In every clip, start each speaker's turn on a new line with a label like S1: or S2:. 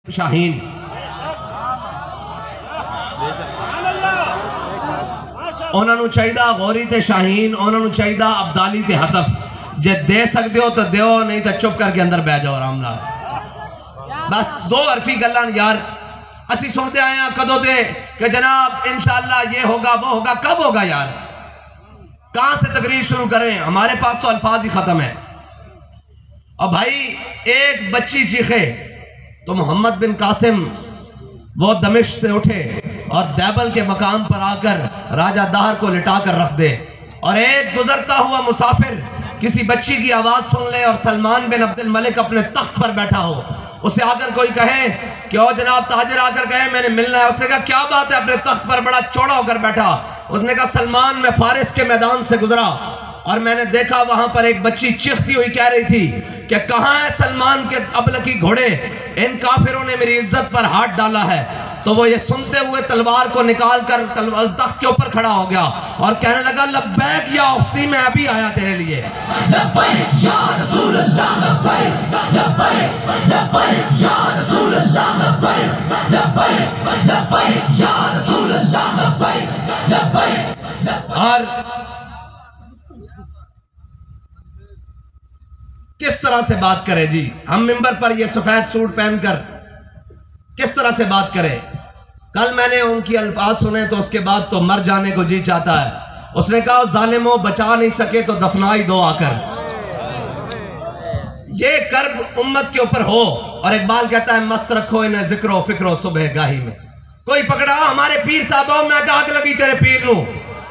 S1: شاہین انہوں چاہیدہ غوری تے شاہین انہوں چاہیدہ عبدالی تے حطف جے دے سکتے ہو تو دیو نہیں تو چپ کر کے اندر بہ جاؤ آرام نال بس دو عرفی گلان یار اسی سنتے آئے ہیں کدو دے کہ جناب انشاءاللہ یہ ہوگا وہ ہوگا کب ہوگا یار کہاں سے تقریر شروع کریں ہمارے پاس تو الفاظ ہی ختم ہے اور بھائی ایک بچی چیخے تو محمد بن قاسم وہ دمشق سے اٹھے اور دیبل کے مقام پر آ کر راجہ دہر کو لٹا کر رکھ دے اور ایک گزرتا ہوا مسافر کسی بچی کی آواز سن لے اور سلمان بن عبد الملک اپنے تخت پر بیٹھا ہو اسے آ کر کوئی کہے کہ او جناب تاجر آ کر کہے میں نے ملنا ہے اس نے کہا کیا بات ہے اپنے تخت پر بڑا چوڑا ہو کر بیٹھا اس نے کہا سلمان میں فارس کے میدان سے گزرا اور میں نے دیکھا وہاں پر ایک بچی چیختی ہوئی کہہ رہی تھی کہ کہاں ہے سلمان کے ابلکی گھوڑے ان کافروں نے میری عزت پر ہاتھ ڈالا ہے تو وہ یہ سنتے ہوئے تلوار کو نکال کر تخت کے اوپر کھڑا ہو گیا اور کہنے لگا لبیک یا اختی میں ابھی آیا تیرے لیے
S2: لبیک یا رسول اللہ لبیک لبیک لبیک یا رسول اللہ لبیک لبیک لبیک یا رسول اللہ لبیک لبیک
S1: اور کس طرح سے بات کرے جی ہم ممبر پر یہ سفید سوٹ پہن کر کس طرح سے بات کرے کل میں نے ان کی الفاظ سنے تو اس کے بعد تو مر جانے کو جی چاہتا ہے اس نے کہا ظالموں بچا نہیں سکے تو دفنائی دو آ کر یہ کرب امت کے اوپر ہو اور اقبال کہتا ہے مست رکھو انہیں ذکر و فکر و صبح گاہی میں کوئی پکڑا ہمارے پیر صاحبوں میں آگ لگی تیرے پیر نو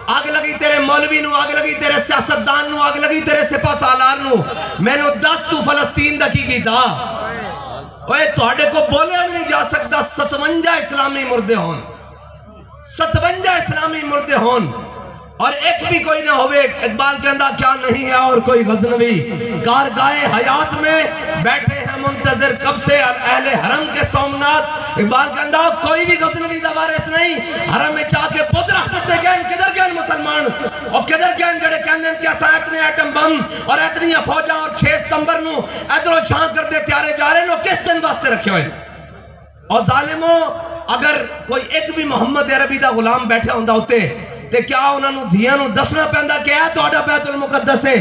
S1: آگ لگی تیرے مولوی نو آگ لگی تیرے سیاستدان نو آگ لگی تیرے سپاہ سالار نو میں نے 10 تو فلسطین دکی کی تھا اوہ توڑے کو بولے بھی نہیں جا سکتا 57 اسلامی مردے ہون 57 اسلامی مردے ہون اور ایک بھی کوئی نہ ہوئے اقبال کے اندر کیا نہیں ہے اور کوئی غزنوی کارگاہ حیات میں بیٹھے ہیں منتظر کب سے اہل حرم کے سومنات اقبال کے اندر کوئی بھی غزنوی دوارس نہیں حرم میں چاہ کے پود رکھ پتے گئن کدھر گئن مسلمان اور کدھر گئن جڑے کہنے کیا سایت نے ایٹم بم اور اتنی فوجاں اور 6 ستمبر نو ادھروں چھان کر دے تیارے جا رہے نو کس دن واسطے رکھے ہوئے اور ظالموں اگر کوئی ایک بھی محمد عربی دا غلام بیٹھے ہوندہ ہوتے تے کیا انہوں نے دھیاں نو دسنا پہندہ کہ اے توڑا بیت المقدس ہے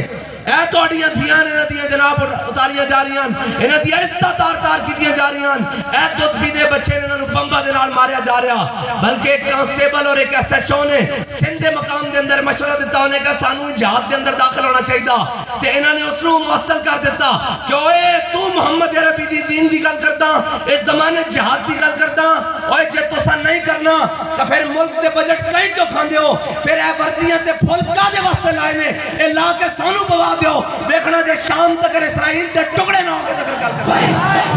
S1: اے توڑیاں دھیاں انہوں دیاں جناب اتاریاں جا رہی ہیں انہوں دیاں استہ تار کی دیاں جا رہی ہیں اے دودھ بھی دے بچے انہوں بمبا دے نال ماریا جا رہا بلکہ ایک کانسٹیبل اور ایک ایس ایچ او نے سندھ مقام دے اندر مشورہ دیتا ہونے کا سانو جہاد دے اندر داخل ہونا چاہیے دا تے انہوں نے اس نو معطل کر دیتا کہ اوے تو محمد عربی دی دین دی گل کردا اس زمانے جہاد دی گل کردا اوے جے تو سا نہیں کرنا تو پھر ملک دے بجٹ کئی کیوں کھان دیو پھر اے وردیاں تے پھول کا دے واسطے لائے نے اے لا کے سانو بوا دیو دیکھنا جے شام تک اسرائیل تے ٹکڑے نہ ہوگے تکر گل کر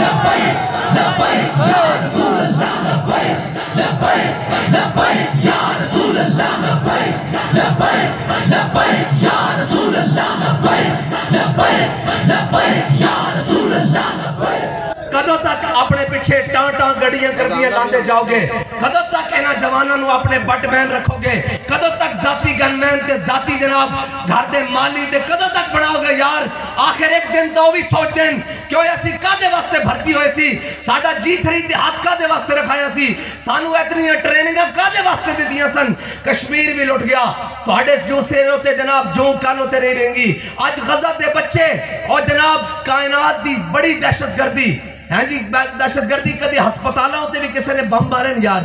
S2: لبیک لبیک یا رسول اللہ لبیک لبیک لبیک یا رسول اللہ لبیک لبیک لبیک یا رسول اللہ لبیک لبیک لبیک یا رسول اللہ لبیک
S1: کدو تک اپنے پیچھے ٹان گڑیاں کر دیئے لاندے جاؤ گے کدو تک انہا جوانوں اپنے بٹ مین رکھو گے کدو تک ذاتی گن مین تے ذاتی جناب گھر دے مالی تے کدو تک بڑھاؤ گے یار آخر ایک دن تو بھی سوچ دیں کہ وہ ایسی کادے واسطے بھرتی ہوئے سی ساڑھا G3 دے ہاتھ کادے واسطے رکھایا سی سانو اتنی ٹریننگاں کادے واسطے دے دیا سن کشمیر بھی لٹ گیا تو ہڑے جو سے روتے جناب جو کانوں تے رہی رہیں گی آج غزہ دے بچے اور جناب کائنات دی بڑی دہشت گردی ہاں جی دہشت گردی کدے ہسپتالہ ہوتے بھی کسی نے بم مارن یار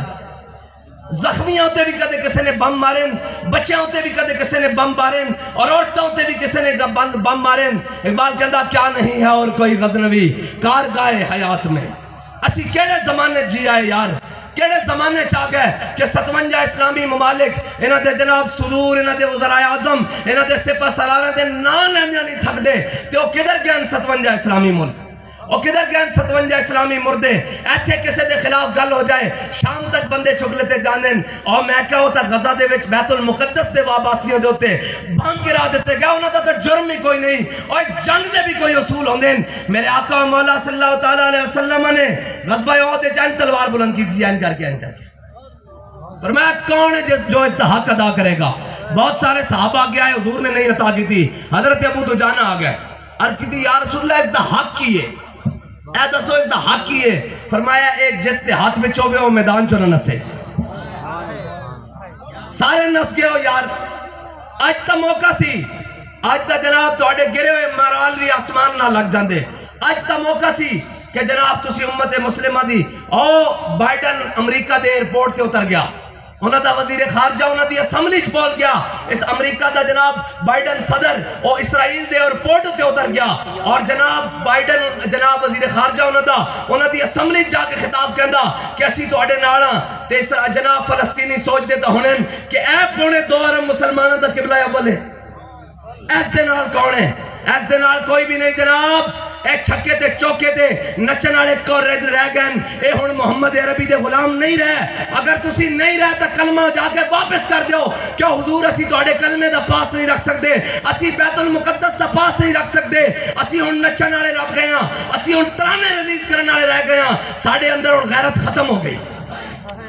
S1: زخمیاں ہوتے بھی کدے کسی نے بم مارن بچے ہوتے بھی کدے کسی نے بم مارن اور عورتیں ہوتے بھی کسی نے بم مارن اقبال کے اندر کیا نہیں ہے اور کوئی غزنوی کارگاہ حیات میں اسی کیڑے زمانے جی آئے یار کیڑے زمانے چاہ گئے کہ 57 اسلامی ممالک انہاں دے جناب صدور انہاں دے وزراء اعظم انہاں دے سپاہ سالاروں دے نام لیندے نہیں تھک دے تے وہ کدھر گئے 57 اسلامی ملک اور کدھر گئے 57 اسلامی مردے ایتھے کسے دے خلاف گل ہو جائے شام تک بندے چھک لیتے جانن اور میں کیا ہوتا غزہ دے وچ بیت المقدس دے واباسیوں جو ہوتے بھانگ گرا دیتے گئے انہوں تا جرم ہی کوئی نہیں اور جنگ دے بھی کوئی اصول ہوندے میرے آقا مولا صلی اللہ تعالیٰ علیہ وسلم نے غزبہ عہد چاہن تلوار بلند کی تھی این کر کے فرمایا کون ہے جو اس کا حق ادا کرے گا بہت سارے صحابہ آ گیا ہے حضور نے نہیں عطا کی تھی حضرت ابو دجانہ آ گیا عرض کی تھی یا رسول اللہ اس کا حق کی ہے اے دسو اس دا حق کی ہے؟ فرمایا ایک جس دے ہاتھ میں چوبے وہ میدان چو نہ نسے، سارے نس گئے ہو یار۔ آج تا موقع سی، آج تا جناب توڑے گرے ہوئے مرال بھی آسمان نہ لگ جاندے، آج تا موقع سی کہ جناب تسی امت مسلمہ دی او بائیڈن امریکہ دے ایئرپورٹ تے اتر گیا، انہاں دا وزیر خارجہ انہاں دی اسمبلی چ پہنچ گیا، اس امریکہ دا جناب بائیڈن صدر او اسرائیل دے ایئرپورٹ تے اتر گیا، اور جناب بائیڈن جناب وزیر خارجہ انہاں دی اسمبلی جا کے خطاب کہندا کہ اسی تواڈے نال ہاں، تے جناب فلسطینی سوچ دے تا ہنن کہ اے پونے 2 ارب مسلمانوں دا قبلہ اول ہے، ایس دے نال کون ہے؟ ایس دے نال کوئی بھی نہیں جناب۔ اے چھکے تے چوکے تے نچن والے کو رہ گئے، اے ہن محمد عربی دے غلام نہیں رہے۔ اگر تسی نہیں رہے تو کلمہ جا کے واپس کر دیو کہ حضور اسی تواڈے کلمے دا پاس نہیں رکھ سکتے، اسی بیت المقدس دا پاس نہیں رکھ سکتے، اسی ہن نچن والے رہ گئے ہاں، اسی ہن ترانے ریلیز کرنے والے رہ گئے ہاں، ساڈے اندر ہن غیرت ختم ہو گئی۔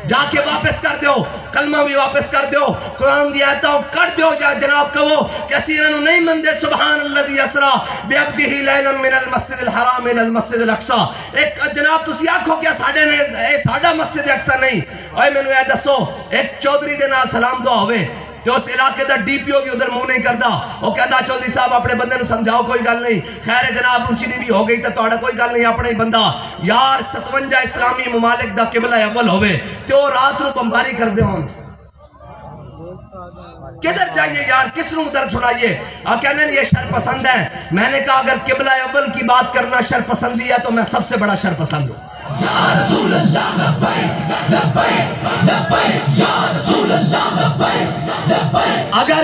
S1: جا کے واپس کر دیو، کلمہ بھی واپس کر دیو، قرآن دی آیتوں کر دیو، جا جناب کہو کہ اسی انہوں نہیں مندے سبحان اللذی اسرا بیعبدہ لیلا من المسجد الحرام من المسجد الاقصی۔ ایک جناب تسی آنکھو کیا ساڑھا مسجد اقصی نہیں؟ اوہ میں نے یہ دسو ایک چودری دے نال سلام دعا ہوئے تو اس علاقے دا ڈی پی او بھی ادھر منہ نہیں کردا، وہ کہندا چودھری صاحب اپنے بندے نو سمجھاؤ کوئی گل نہیں، خیر جناب اونچی دی بھی ہو گئی تو تہاڈا کوئی گل نہیں، اپنا ہی بندہ یار 57 اسلامی ممالک دا قبلہ اول ہوئے تے وہ رات نو بمباری کر دے ہون، کدھر جائیے یار، کس نو ادھر چھڑائیے؟ کہنے یہ شر پسند ہے۔ میں نے کہا اگر قبلہ اول کی بات کرنا شر پسندی ہے تو میں سب سے بڑا شر پسند ہوں۔
S2: یا رسول اللہ لبیک لبیک لبیک یا رسول اللہ لبیک لبیک۔
S1: اگر